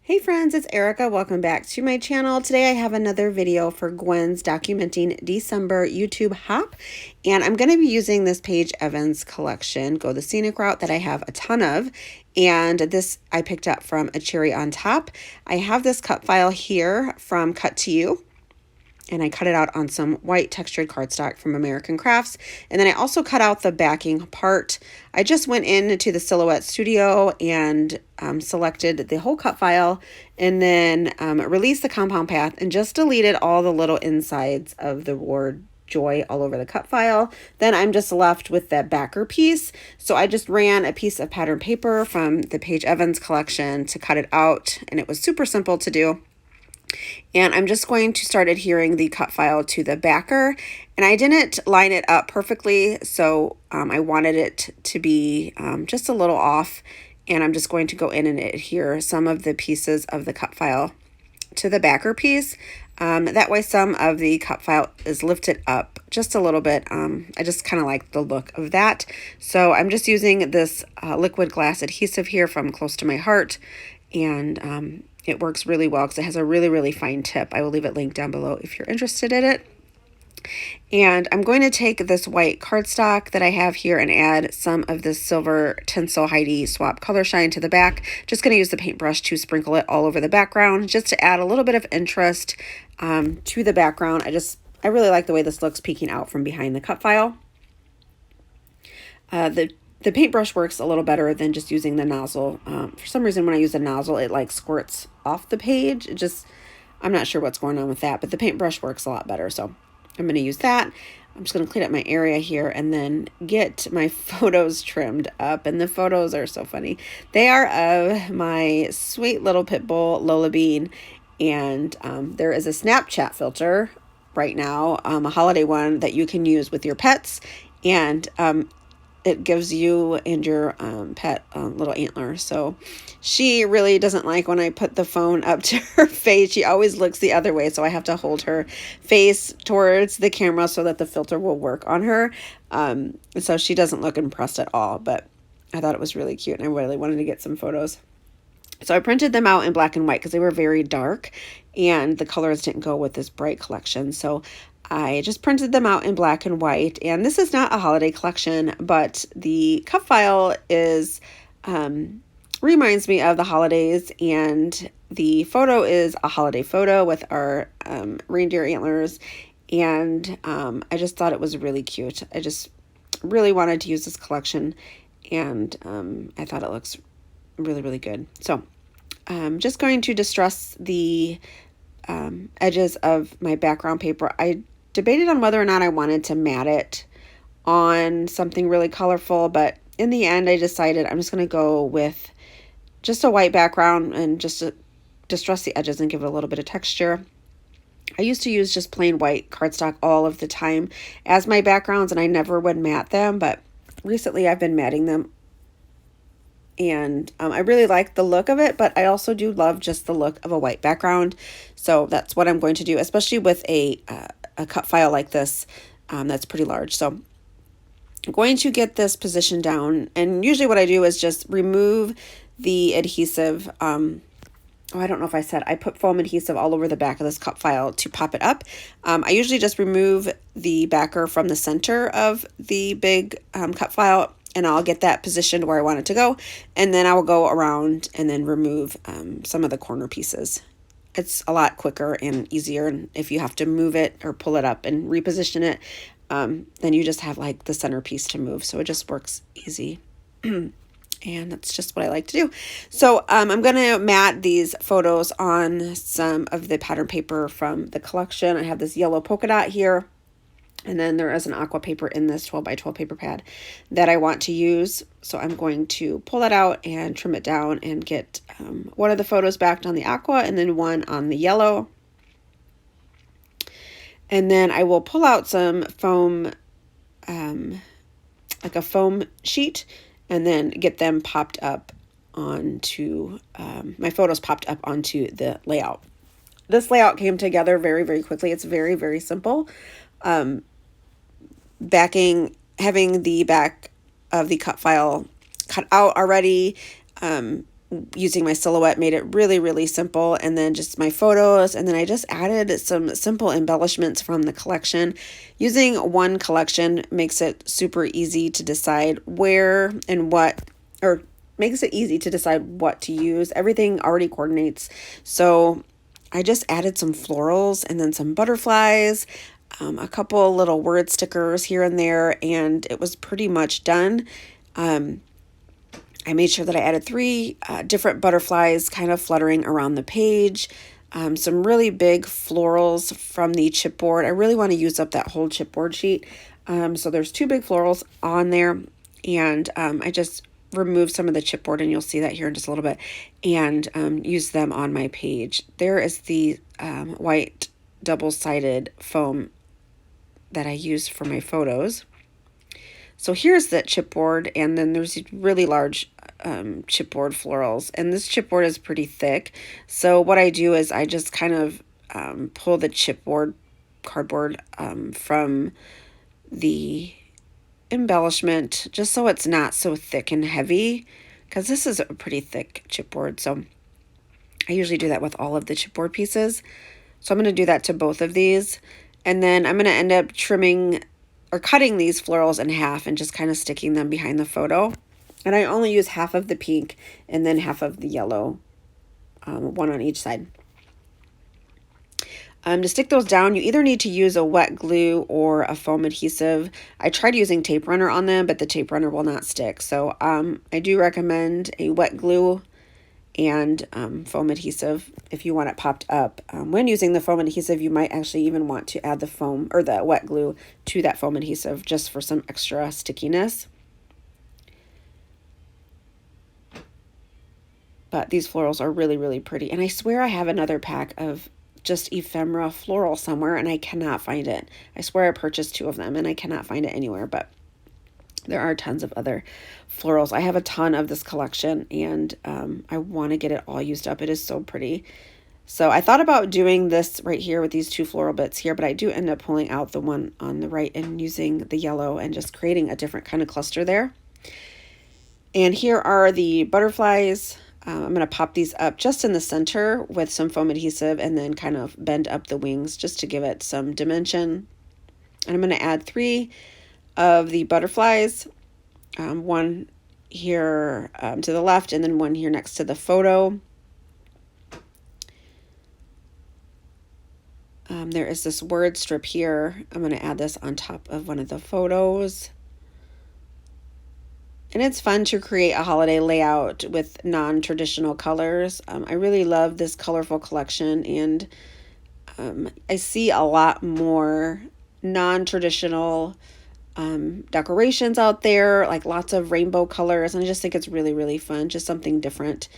Hey friends, it's Erica. Welcome back to my channel. Today I have another video for Gwen's documenting December YouTube hop, and I'm going to be using this Paige Evans collection, Go the Scenic Route, that I have a ton of, and this I picked up from A Cherry on Top. I have this cut file here from Cut to You, and I cut it out on some white textured cardstock from American Crafts. And then I also cut out the backing part. I just went into the Silhouette Studio and selected the whole cut file, and then released the compound path and just deleted all the little insides of the word joy all over the cut file. Then I'm just left with that backer piece. So I just ran a piece of pattern paper from the Paige Evans collection to cut it out, and it was super simple to do. And I'm just going to start adhering the cut file to the backer, and I didn't line it up perfectly, so I wanted it to be just a little off, and I'm just going to go in and adhere some of the pieces of the cut file to the backer piece. That way some of the cut file is lifted up just a little bit. I just kind of like the look of that. So I'm just using this liquid glass adhesive here from Close to My Heart, and it works really well because it has a really fine tip. I will leave it linked down below if you're interested in it. And I'm going to take this white cardstock that I have here and add some of this silver tinsel Heidi Swap Color Shine to the back. Just going to use the paintbrush to sprinkle it all over the background just to add a little bit of interest to the background. I really like the way this looks peeking out from behind the cut file. The paintbrush works a little better than just using the nozzle. For some reason, when I use the nozzle, it like squirts off the page. I'm not sure what's going on with that, but the paintbrush works a lot better. So I'm going to use that. I'm just going to clean up my area here and then get my photos trimmed up. And the photos are so funny. They are of my sweet little pit bull, Lola Bean. And there is a Snapchat filter right now, a holiday one that you can use with your pets. And it gives you and your pet little antler. So she really doesn't like when I put the phone up to her face. She always looks the other way, so I have to hold her face towards the camera so that the filter will work on her. So she doesn't look impressed at all, but I thought it was really cute, and I really wanted to get some photos. So I printed them out in black and white because they were very dark, and the colors didn't go with this bright collection. So I just printed them out in black and white, and this is not a holiday collection, but the cut file reminds me of the holidays, and the photo is a holiday photo with our reindeer antlers, and I just thought it was really cute. I just really wanted to use this collection, and I thought it looks really good. So I'm just going to distress the edges of my background paper. I debated on whether or not I wanted to mat it on something really colorful, but in the end I decided I'm just going to go with just a white background and just to distress the edges and give it a little bit of texture. I used to use just plain white cardstock all of the time as my backgrounds, and I never would mat them, but recently I've been matting them, and I really like the look of it, but I also do love just the look of a white background. So that's what I'm going to do, especially with a cut file like this that's pretty large. So I'm going to get this positioned down, and usually what I do is just remove the adhesive. I don't know if I said I put foam adhesive all over the back of this cut file to pop it up. I usually just remove the backer from the center of the big cut file, and I'll get that positioned where I want it to go, and then I will go around and then remove some of the corner pieces. It's a lot quicker and easier, and if you have to move it or pull it up and reposition it, then you just have like the centerpiece to move, so it just works easy. And that's just what I like to do. So I'm going to mat these photos on some of the pattern paper from the collection. I have this yellow polka dot here, and then there is an aqua paper in this 12 by 12 paper pad that I want to use. So I'm going to pull that out and trim it down and get one of the photos backed on the aqua and then one on the yellow. And then I will pull out some foam, like a foam sheet, and then get them popped up onto, my photos popped up onto the layout. This layout came together very quickly. It's very simple. Having the back of the cut file cut out already using my silhouette made it really, really simple. And then just my photos. And then I just added some simple embellishments from the collection. Using one collection makes it super easy to decide where and what, or makes it easy to decide what to use. Everything already coordinates. So I just added some florals and then some butterflies, a couple little word stickers here and there, and it was pretty much done. I made sure that I added 3 different butterflies kind of fluttering around the page. Some really big florals from the chipboard. I really want to use up that whole chipboard sheet. So there's 2 big florals on there, and I just removed some of the chipboard, and you'll see that here in just a little bit, and use them on my page. There is the white double-sided foam that I use for my photos. So here's that chipboard, and then there's really large chipboard florals, and this chipboard is pretty thick. So what I do is I just kind of pull the chipboard cardboard from the embellishment, just so it's not so thick and heavy, because this is a pretty thick chipboard. So I usually do that with all of the chipboard pieces. So I'm going to do that to both of these, and then I'm going to end up trimming or cutting these florals in half and just kind of sticking them behind the photo. And I only use half of the pink and then half of the yellow, one on each side. To stick those down, you either need to use a wet glue or a foam adhesive. I tried using tape runner on them, but the tape runner will not stick. So I do recommend a wet glue and foam adhesive if you want it popped up. When using the foam adhesive, you might actually even want to add the foam or the wet glue to that foam adhesive just for some extra stickiness. But these florals are really, really pretty. And I swear I have another pack of just ephemera floral somewhere, and I cannot find it. I swear I purchased 2 of them, and I cannot find it anywhere, but there are tons of other florals. I have a ton of this collection, and I want to get it all used up. It is so pretty. So I thought about doing this right here with these 2 floral bits here, but I do end up pulling out the one on the right and using the yellow and just creating a different kind of cluster there. And here are the butterflies. I'm going to pop these up just in the center with some foam adhesive and then kind of bend up the wings just to give it some dimension. And I'm going to add 3 of the butterflies, one here to the left and then one here next to the photo. There is this word strip here. I'm going to add this on top of one of the photos. And it's fun to create a holiday layout with non-traditional colors. I really love this colorful collection, and I see a lot more non-traditional decorations out there, like lots of rainbow colors, and I just think it's really, really fun, just something different.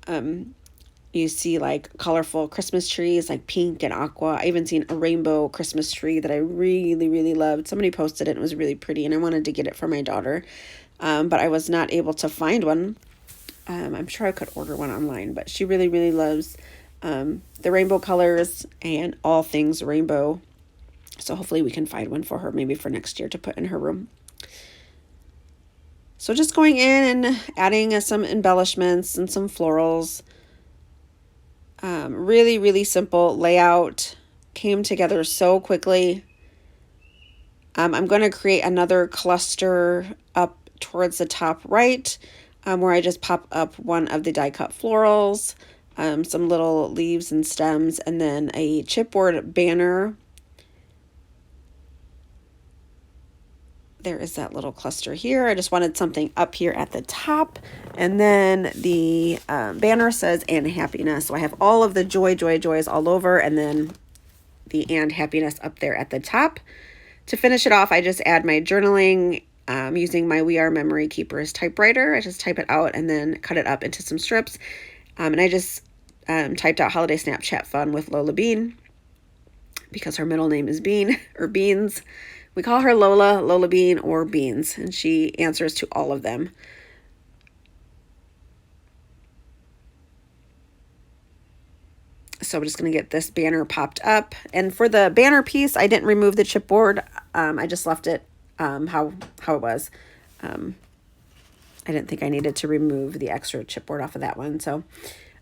You see like colorful Christmas trees, like pink and aqua. I even seen a rainbow Christmas tree that I really, really loved. Somebody posted it and it was really pretty, and I wanted to get it for my daughter. But I was not able to find one. I'm sure I could order one online, but she really, really loves the rainbow colors and all things rainbow. So hopefully we can find one for her, maybe for next year to put in her room. So just going in and adding some embellishments and some florals. Really, really simple layout. Came together so quickly. I'm going to create another cluster up towards the top right, where I just pop up one of the die cut florals, some little leaves and stems, and then a chipboard banner. There is that little cluster here. I just wanted something up here at the top. And then the banner says "and happiness." So I have all of the joys all over, and then the "and happiness" up there at the top. To finish it off, I just add my journaling using my We Are Memory Keepers typewriter. I just type it out and then cut it up into some strips. And I just typed out Holiday Snapchat Fun with Lola Bean because her middle name is Bean or Beans. We call her Lola, Lola Bean, or Beans, and she answers to all of them. So I'm just going to get this banner popped up. And for the banner piece, I didn't remove the chipboard. I just left it how it was. And I didn't think I needed to remove the extra chipboard off of that one. So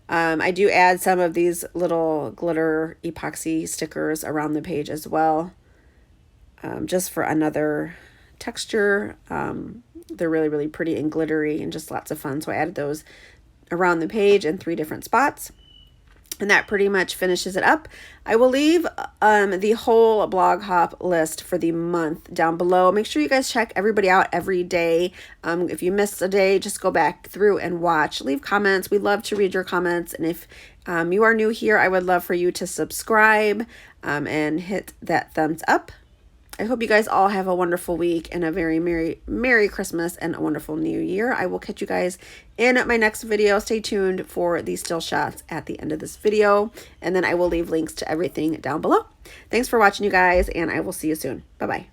I do add some of these little glitter epoxy stickers around the page as well, just for another texture. They're really, really pretty and glittery and just lots of fun. So I added those around the page in 3 different spots. And that pretty much finishes it up. I will leave the whole blog hop list for the month down below. Make sure you guys check everybody out every day. If you missed a day, just go back through and watch. Leave comments. We love to read your comments. And if you are new here, I would love for you to subscribe and hit that thumbs up. I hope you guys all have a wonderful week and a very Merry Christmas and a wonderful New Year. I will catch you guys in my next video. Stay tuned for the still shots at the end of this video. And then I will leave links to everything down below. Thanks for watching, you guys, and I will see you soon. Bye-bye.